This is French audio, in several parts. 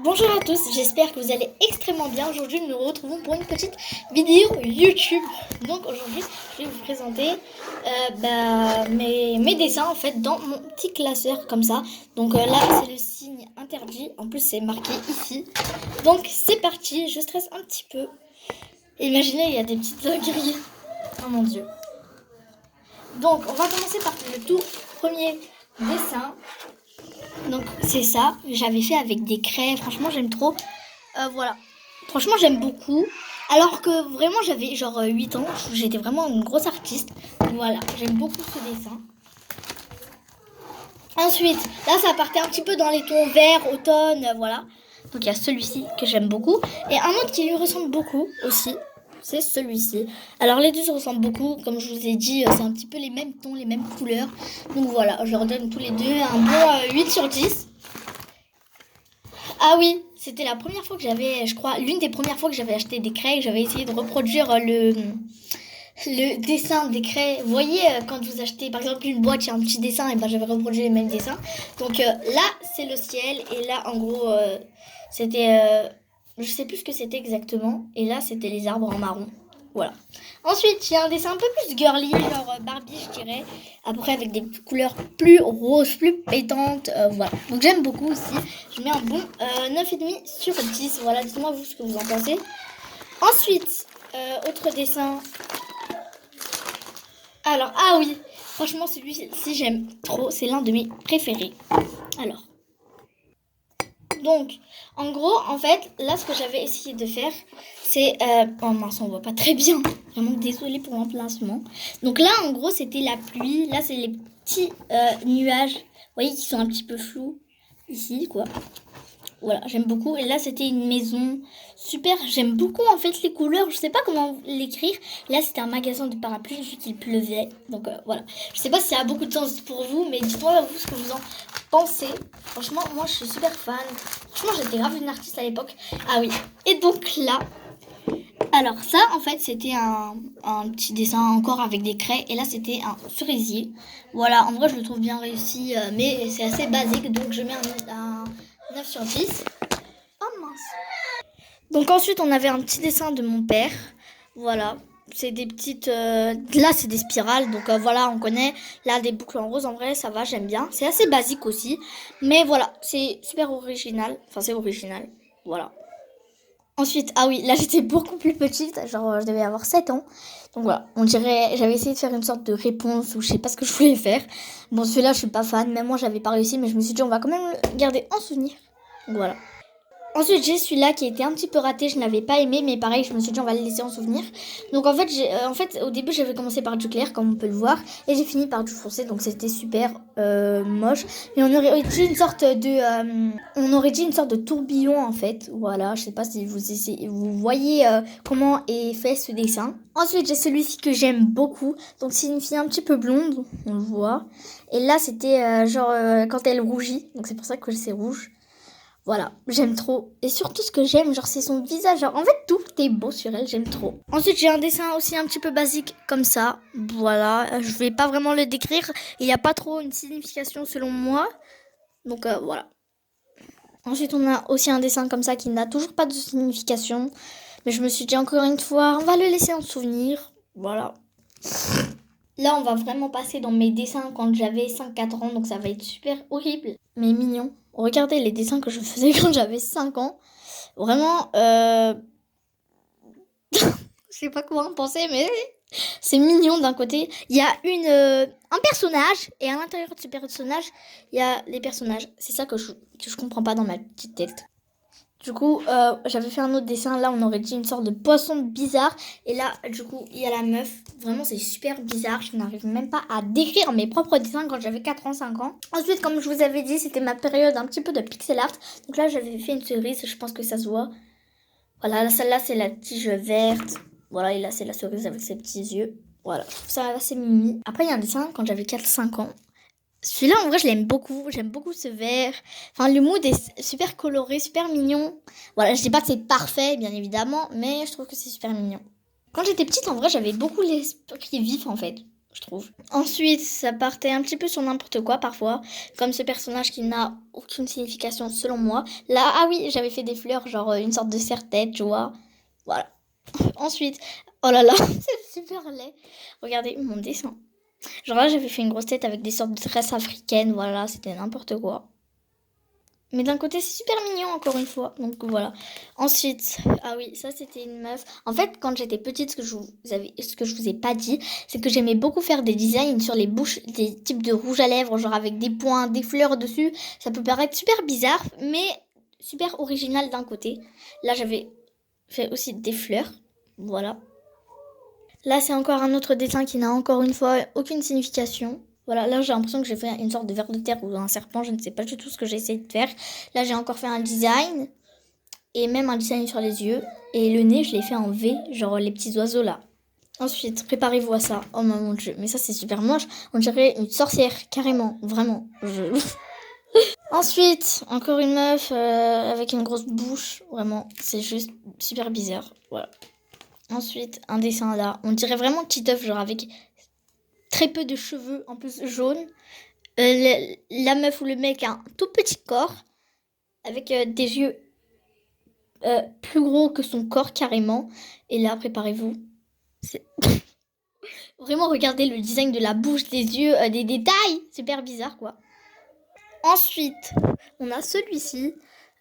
Bonjour à tous, j'espère que vous allez extrêmement bien. Aujourd'hui, nous nous retrouvons pour une petite vidéo YouTube. Donc aujourd'hui, je vais vous présenter mes dessins en fait dans mon petit classeur comme ça. Donc là, c'est le signe interdit. En plus, c'est marqué ici. Donc c'est parti, je stresse un petit peu. Imaginez, il y a des petites grilles. Oh mon dieu. Donc on va commencer par le tout premier dessin. Donc c'est ça, j'avais fait avec des craies, franchement j'aime trop, voilà, franchement j'aime beaucoup, alors que vraiment j'avais genre 8 ans, j'étais vraiment une grosse artiste, voilà, j'aime beaucoup ce dessin. Ensuite, là ça partait un petit peu dans les tons vert, automne, voilà, donc il y a celui-ci que j'aime beaucoup, et un autre qui lui ressemble beaucoup aussi, c'est celui-ci. Alors les deux se ressemblent beaucoup, comme je vous ai dit, c'est un petit peu les mêmes tons, les mêmes couleurs. Donc voilà, je leur donne tous les deux un bon 8 sur 10. Ah oui, c'était la première fois que j'avais, je crois, l'une des premières fois que j'avais acheté des craies, j'avais essayé de reproduire le dessin des craies. Vous voyez, quand vous achetez par exemple une boîte, il y a un petit dessin, et ben j'avais reproduit les mêmes dessins. Donc là, c'est le ciel, et là, en gros, c'était... je sais plus ce que c'était exactement. Et là, c'était les arbres en marron. Voilà. Ensuite, il y a un dessin un peu plus girly, genre Barbie, je dirais. Après, avec des couleurs plus roses, plus pétantes. Voilà. Donc, j'aime beaucoup aussi. Je mets un bon 9,5 sur 10. Voilà, dites-moi vous ce que vous en pensez. Ensuite, autre dessin. Alors, ah oui. Franchement, celui-ci, j'aime trop. C'est l'un de mes préférés. Alors. Donc, en gros, en fait, là, ce que j'avais essayé de faire, c'est... oh mince, on voit pas très bien. Vraiment désolée pour l'emplacement. Donc là, en gros, c'était la pluie. Là, c'est les petits nuages. Vous voyez, qui sont un petit peu flous. Ici, quoi. Voilà, j'aime beaucoup. Et là, c'était une maison super. J'aime beaucoup, en fait, les couleurs. Je sais pas comment l'écrire. Là, c'était un magasin de parapluies. J'ai vu qu'il pleuvait. Donc, voilà. Je sais pas si ça a beaucoup de sens pour vous, mais dites-moi, vous, ce que vous en pensez. Franchement, moi, je suis super fan. Franchement, j'étais grave une artiste à l'époque. Ah oui. Et donc, là... Alors, ça, en fait, c'était un petit dessin encore avec des craies. Et là, c'était un cerisier. Voilà, en vrai, je le trouve bien réussi. Mais c'est assez basique. Donc, je mets un 9 sur 10. Oh mince. Donc ensuite on avait un petit dessin de mon père. Voilà. C'est des petites... là c'est des spirales. Donc voilà, on connaît. Là des boucles en rose, en vrai ça va, j'aime bien. C'est assez basique aussi. Mais voilà, c'est super original. Enfin c'est original. Voilà. Ensuite, ah oui, là j'étais beaucoup plus petite. Genre je devais avoir 7 ans. Donc voilà, on dirait... J'avais essayé de faire une sorte de réponse ou je sais pas ce que je voulais faire. Bon celui-là je suis pas fan. Même moi j'avais pas réussi. Mais je me suis dit on va quand même le garder en souvenir. Donc voilà. Ensuite, j'ai celui-là qui était un petit peu raté, je n'avais pas aimé, mais pareil, je me suis dit on va le laisser en souvenir. Donc en fait, au début, j'avais commencé par du clair, comme on peut le voir, et j'ai fini par du foncé, donc c'était super moche. Mais on aurait dit une sorte de tourbillon en fait. Voilà, je sais pas si vous voyez comment est fait ce dessin. Ensuite, j'ai celui-ci que j'aime beaucoup. Donc c'est une fille un petit peu blonde, on le voit. Et là, c'était quand elle rougit, donc c'est pour ça que c'est rouge. Voilà, j'aime trop. Et surtout ce que j'aime, genre c'est son visage. Genre, en fait, tout est beau sur elle, j'aime trop. Ensuite, j'ai un dessin aussi un petit peu basique, comme ça. Voilà, je vais pas vraiment le décrire. Il n'y a pas trop une signification selon moi. Donc voilà. Ensuite, on a aussi un dessin comme ça qui n'a toujours pas de signification. Mais je me suis dit encore une fois, on va le laisser en souvenir. Voilà. Là, on va vraiment passer dans mes dessins quand j'avais 5-4 ans, donc ça va être super horrible, mais mignon. Regardez les dessins que je faisais quand j'avais 5 ans. Vraiment, je sais pas comment en penser, mais c'est mignon d'un côté. Il y a un personnage, et à l'intérieur de ce personnage, il y a les personnages. C'est ça que je comprends pas dans ma petite tête. Du coup, j'avais fait un autre dessin. Là, on aurait dit une sorte de poisson bizarre. Et là, du coup, il y a la meuf. Vraiment, c'est super bizarre. Je n'arrive même pas à décrire mes propres dessins quand j'avais 4 ans, 5 ans. Ensuite, comme je vous avais dit, c'était ma période un petit peu de pixel art. Donc là, j'avais fait une cerise. Je pense que ça se voit. Voilà, celle-là, c'est la tige verte. Voilà, et là, c'est la cerise avec ses petits yeux. Voilà, je trouve ça assez mimi. Après, il y a un dessin quand j'avais 4-5 ans. Celui-là, en vrai, je l'aime beaucoup. J'aime beaucoup ce vert. Enfin, le mood est super coloré, super mignon. Voilà, je dis pas que c'est parfait, bien évidemment, mais je trouve que c'est super mignon. Quand j'étais petite, en vrai, j'avais beaucoup l'esprit vif, en fait. je trouve. Ensuite, ça partait un petit peu sur n'importe quoi parfois, comme ce personnage qui n'a aucune signification selon moi. Là, ah oui, j'avais fait des fleurs, genre une sorte de serre-tête, tu vois. Voilà. Ensuite, oh là là, c'est super laid. Regardez mon dessin. Genre là, j'avais fait une grosse tête avec des sortes de tresses africaines, voilà, c'était n'importe quoi. Mais d'un côté, c'est super mignon, encore une fois. Donc voilà. Ensuite, ah oui, ça c'était une meuf. En fait, quand j'étais petite, ce que je vous ai pas dit, c'est que j'aimais beaucoup faire des designs sur les bouches, des types de rouge à lèvres, genre avec des points, des fleurs dessus. Ça peut paraître super bizarre, mais super original d'un côté. Là, j'avais fait aussi des fleurs. Voilà. Là, c'est encore un autre dessin qui n'a encore une fois aucune signification. Voilà, là j'ai l'impression que j'ai fait une sorte de ver de terre ou un serpent, je ne sais pas du tout ce que j'ai essayé de faire. Là j'ai encore fait un design et même un design sur les yeux. Et le nez, je l'ai fait en V, genre les petits oiseaux là. Ensuite, préparez-vous à ça. Oh mon dieu, mais ça c'est super moche. On dirait une sorcière, carrément, vraiment. Ensuite, encore une meuf avec une grosse bouche, vraiment, c'est juste super bizarre. Voilà. Ensuite, un dessin là. On dirait vraiment Titeuf, genre avec très peu de cheveux, en plus jaunes. La meuf ou le mec a un tout petit corps, avec des yeux plus gros que son corps carrément. Et là, préparez-vous. C'est vraiment, regardez le design de la bouche, des yeux, des détails. Super bizarre, quoi. Ensuite, on a celui-ci.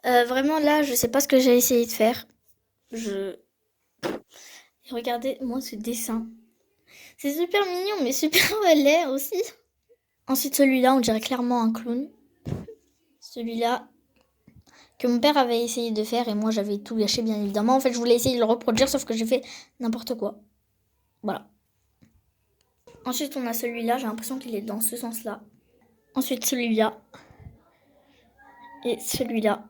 Vraiment, là, je sais pas ce que j'ai essayé de faire. Je... Regardez, moi, ce dessin. C'est super mignon, mais super laid aussi. Ensuite, celui-là, on dirait clairement un clown. Celui-là, que mon père avait essayé de faire et moi j'avais tout gâché bien évidemment. En fait, je voulais essayer de le reproduire sauf que j'ai fait n'importe quoi. Voilà. Ensuite, on a celui-là, j'ai l'impression qu'il est dans ce sens-là. Ensuite, celui-là et celui-là.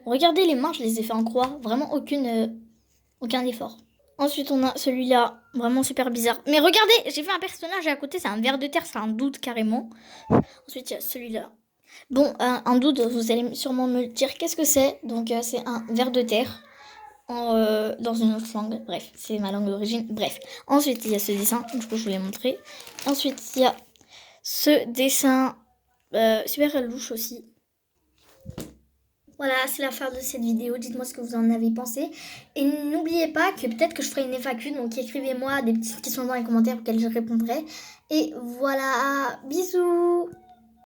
Regardez les mains, je les ai fait en croix, vraiment aucun effort. Ensuite, on a celui-là, vraiment super bizarre. Mais regardez, j'ai fait un personnage et à côté, c'est un ver de terre, c'est un doute carrément. Ensuite, il y a celui-là. Bon, un doute, vous allez sûrement me dire qu'est-ce que c'est. Donc, c'est un ver de terre. Dans une autre langue. Bref, c'est ma langue d'origine. Bref. Ensuite, il y a ce dessin, du coup, je vous l'ai montré. Ensuite, il y a ce dessin super louche aussi. Voilà, c'est la fin de cette vidéo. Dites-moi ce que vous en avez pensé. Et n'oubliez pas que peut-être que je ferai une FAQ. Donc, écrivez-moi des petites questions dans les commentaires auxquelles je répondrai. Et voilà, bisous!